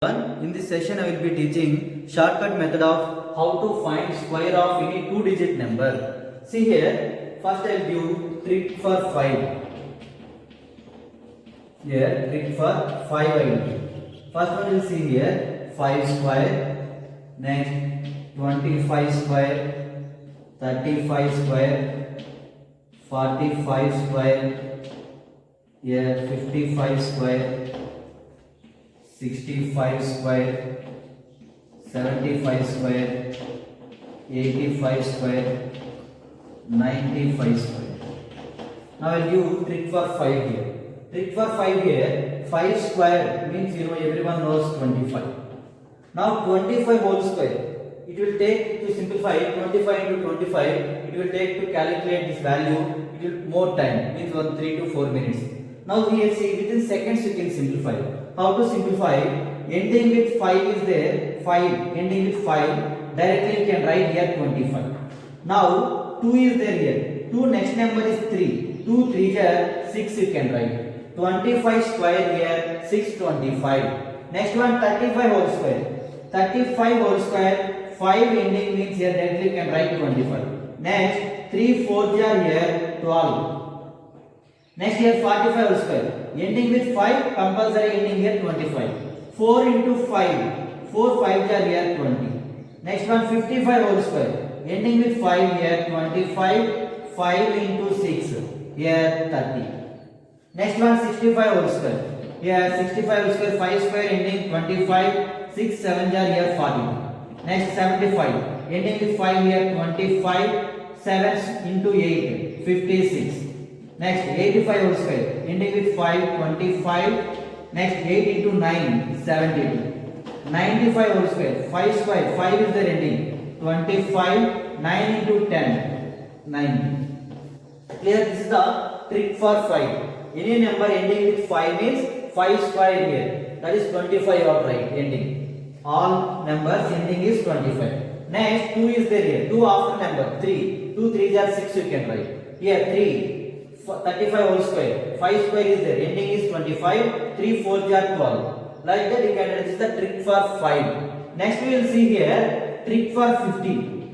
In this session, I will be teaching shortcut method of how to find square of any two-digit number. See here, first I will give trick for 5. Here, trick for 5 I will give. First one will see here, 5 square, next 25 square, 35 square, 45 square, here 55 square, 65 square, 75 square, 85 square, 95 square. Now I will give trick for 5 here. Trick for 5 here, 5 square means everyone knows 25. Now 25 whole square, it will take to simplify 25 into 25, it will take to calculate this value, it will more time, means 3 to 4 minutes. Now here see within seconds you can simplify. How to simplify? Ending with 5 is there, 5 ending with 5, directly you can write here 25. Now 2 is there here, 2 next number is 3, 2 3 here 6 you can write, 25 square here 625. Next one 35 whole square, 35 whole square 5 ending means here directly you can write 25. Next 3 4 here 12. Next here 45 whole square, ending with 5, compulsory ending here 25. 4 into 5, 4 5 are here 20. Next one 55 whole square, ending with 5 here 25, 5 into 6 here 30. Next one 65 whole square, here 65 whole square, 5 square ending 25, 6 7 are here 40. Next 75, ending with 5 here 25, 7 into 8, 56. Next 85 whole square, ending with 5, 25. Next 8 into 9, 72. 95 whole square, 5 square, 5 is the ending, 25. 9 into 10, 90. Clear? This is the trick for 5. Any number ending with 5 means 5 square here. That is 25 outright ending. All numbers ending is 25. Next 2 is there here. 2 after number 3. 2 3s are 6 you can write. Here 3. 35 whole square, 5 square is there, ending is 25, 3 4 are 12. Like that you can write. This is the trick for 5. Next we will see here trick for 50.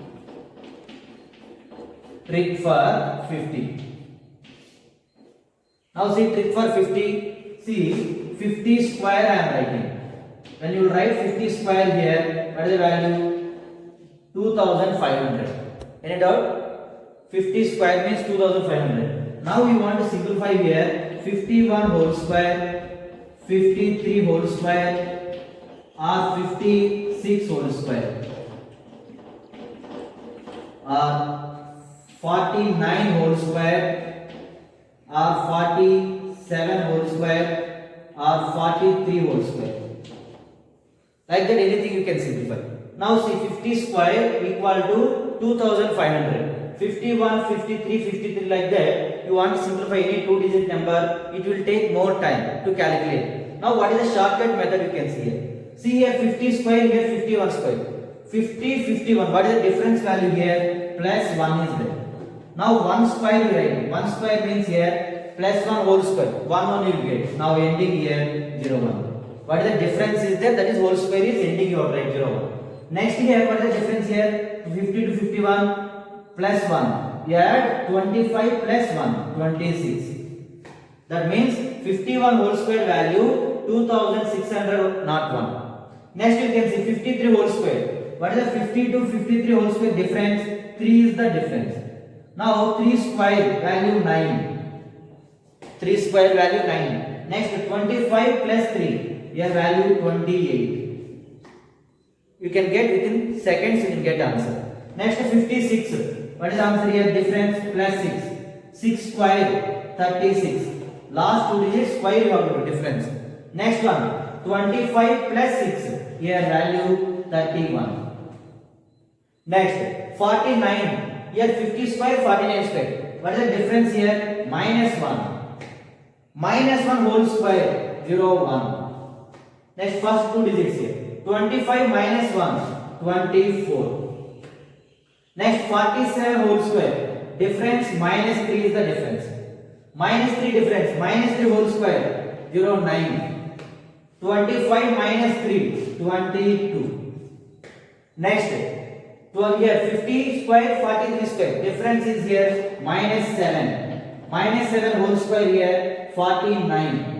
Trick for 50. Now see trick for 50. See 50 square I am writing. When you write 50 square here, what is the value? 2500. Any doubt? 50 square means 2500. Now we want to simplify here 51 whole square, 53 whole square, or 56 whole square, or 49 whole square, or 47 whole square, or 43 whole square. Like that anything you can simplify. Now see 50 square equal to 2500. 51, 53, 53 like that. You want to simplify any two-digit number, it will take more time to calculate. Now what is the shortcut method you can see here? See here 50 square, here 51 square. 50, 51, what is the difference value here? Plus 1 is there. Now 1 square you write. 1 square means here plus 1 whole square. 1 only you get. Now ending here 0, 1. What is the difference is there? That is whole square is ending you write 0, 1. Next here, what is the difference here? 50 to 51 plus 1. You add 25 plus 1, 26. That means 51 whole square value 2600 not 1. Next you can see 53 whole square. What is the 50 to 53 whole square difference? 3 is the difference. Now 3 square value 9. 3 square value 9. Next 25 plus 3. Your value 28. You can get within seconds you can get answer. Next 56. What is the answer here? Difference plus 6. 6 square 36. Last two digits square you have to do difference. Next one 25 plus 6. Here value 31. Next 49. Here 50 square 49 square. What is the difference here? Minus 1. Minus 1 whole square 0 1. Next first two digits here. 25 minus 1 24. Next 47 whole square, difference minus 3 is the difference. Minus 3 difference, minus 3 whole square, 0 9. 25 minus 3, 22. Next, here 50 square, 43 square. Difference is here minus 7. Minus 7 whole square here 49.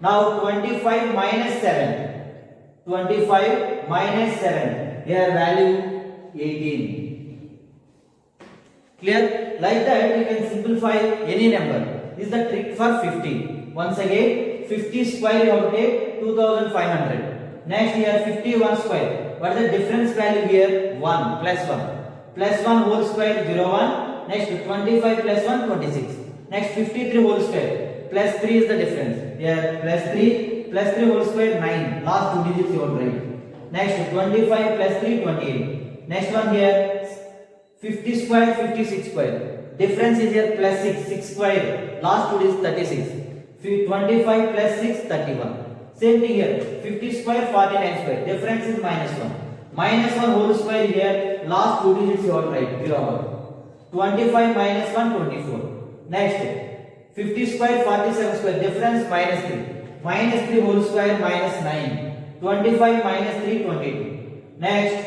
Now 25 minus 7. 25 minus 7. Here value 18. Clear? Like that you can simplify any number. This is the trick for 50. Once again, 50 square you have to take 2500. Next here 51 square. What is the difference value here? 1 plus 1. Plus 1 whole square 0 1. Next 25 plus 1 26. Next 53 whole square. Plus 3 is the difference. Here plus 3 whole square 9. Last two digits you have to write. Next 25 plus 3 28. Next one here 50 square 56 square. Difference is here plus 6 square. Last two digits 36. 25 plus 6 31. Same thing here 50 square 49 square. Difference is minus 1. Minus 1 whole square here. Last two digits you have to write 0 1. 25 minus 1 24. Next 50 square 47 square. Difference minus 3. Minus 3 whole square minus 9. 25 minus 3 22. Next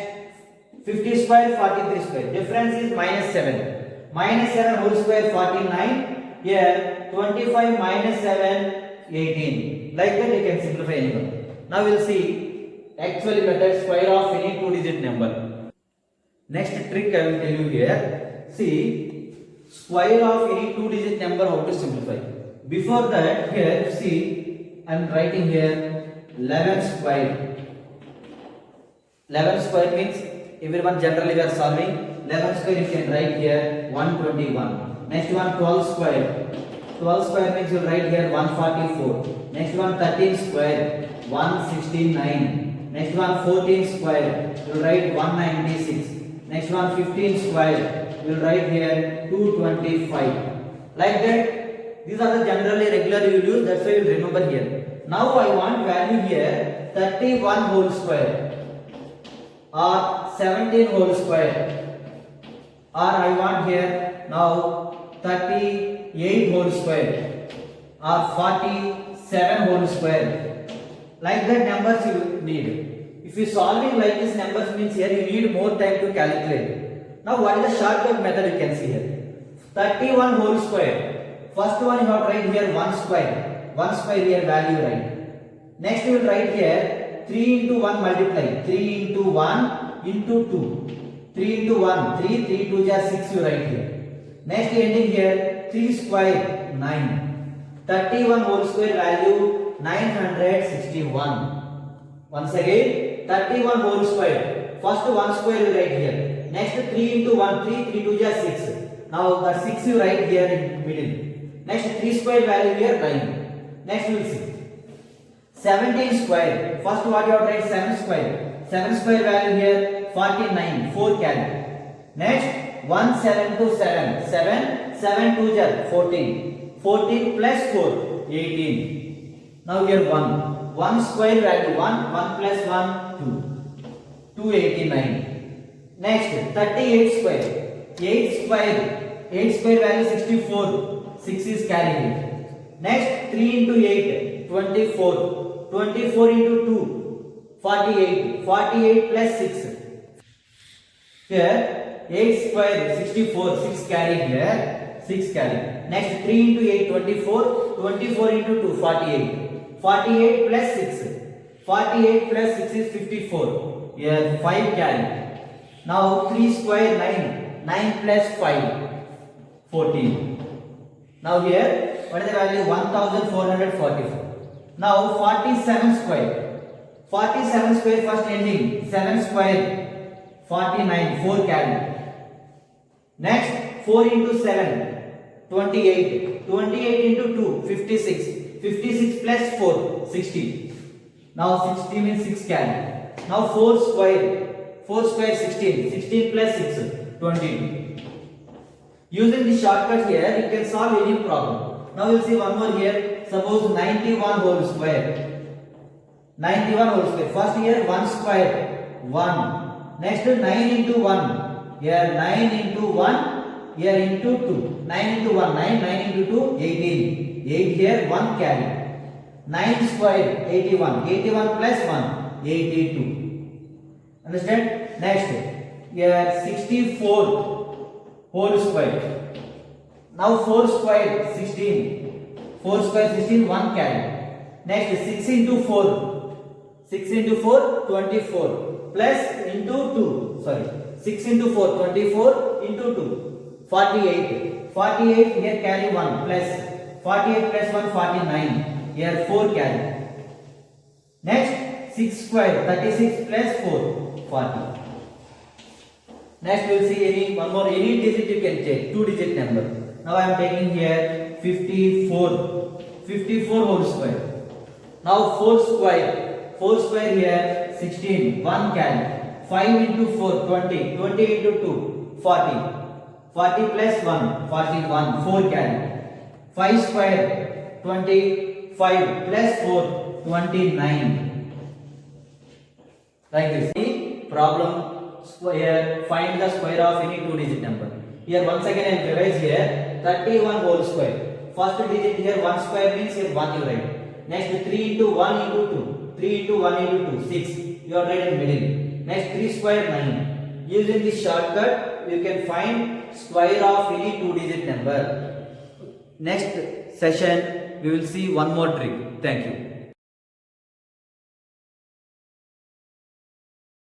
50 square 43 square. Difference is minus 7. Minus 7 whole square 49. Here 25 minus 7 18. Like that you can simplify anyone. Now we will see actually method square of any two digit number. Next trick I will tell you here. See square of any two digit number how to simplify. Before that here see I am writing here 11 square. 11 square means everyone generally we are solving 11 square you can write here 121. Next one 12 square. 12 square means you write here 144. Next one 13 square 169. Next one 14 square you write 196. Next one 15 square you write here 225. Like that these are the generally regular you use, that's why you remember here. Now I want value here 31 whole square or 17 whole square, or I want here now 38 whole square or 47 whole square. Like that numbers you need. If you solving like this numbers means here you need more time to calculate. Now what is the shortcut method you can see here? 31 whole square. First one you have to write here 1 square. 1 square here value write. Next you will write here 3 into 1 multiply. 3 into 1 into 2. 3 into 1. 3. 3 2 just 6 you write here. Next ending here 3 square 9. 31 whole square value 961. Once again 31 whole square. First 1 square you write here. Next 3 into 1. 3. 3 2 just 6. Now the 6 you write here in middle. Next 3 square value here 9. Next we will see 17 square. First what you have to write 7 square. 7 square value here 49. 4 carry. Next 1 7 to 7. 7 7 2 jar 14. 14 plus 4 18. Now here 1. 1 square value 1. 1 plus 1 2. 289. Next 38 square. 8 square. 8 square value 64. 6 is carried. Next 3 into 8 24. 24 into 2 48. 48 plus 6. Here 8 square 64. 6 carried here. 6 carried. Next 3 into 8 24. 24 into 2 48. 48 plus 6. 48 plus 6 is 54. Here 5 carried. Now 3 square 9. 9 plus 5 14. Now here what is the value? 1444. Now 47 square. 47 square first ending 7 square 49. 4 carry. Next 4 into 7 28. 28 into 2 56. 56 plus 4 60. Now 60 means 6 carry. Now 4 square. 4 square 16. 16 plus 6 20. Using the shortcut here, you can solve any problem. Now you will see one more here. Suppose 91 whole square. 91 whole square. First here 1 square 1. Next 9 into 1. Here 9 into 1. Here into 2. 9 into 1 9. 9 into 2 18. 8 here 1 carry. 9 square 81. 81 plus 1 82. Understand? Next here 64 whole square. Now 4 square 16. 4 square 16 1 carry. Next 6 into 4. 6 into 4 24 plus into 2. Sorry. 6 into 4 24 into 2 48. 48 here carry 1 plus 48 plus 1 49. Here 4 carry. Next 6 square 36 plus 4 40. Next we will see any digit you can take, 2 digit number. Now I am taking here 54 whole square. Now 4 square here 16 1 carry. 5 into 4 20 20 into 2 40 40 plus 1 41 4 carry. 5 square 25 plus 4 29. Like this. Problem square, find the square of any 2 digit number. Here once again I will revise here 31 whole square. First digit here 1 square means here 1 you write. Next 3 into 1 into 2. 3 into 1 into 2 6. You are right in middle. Next 3 square 9. Using this shortcut you can find square of any 2 digit number. Next session we will see one more trick. Thank you.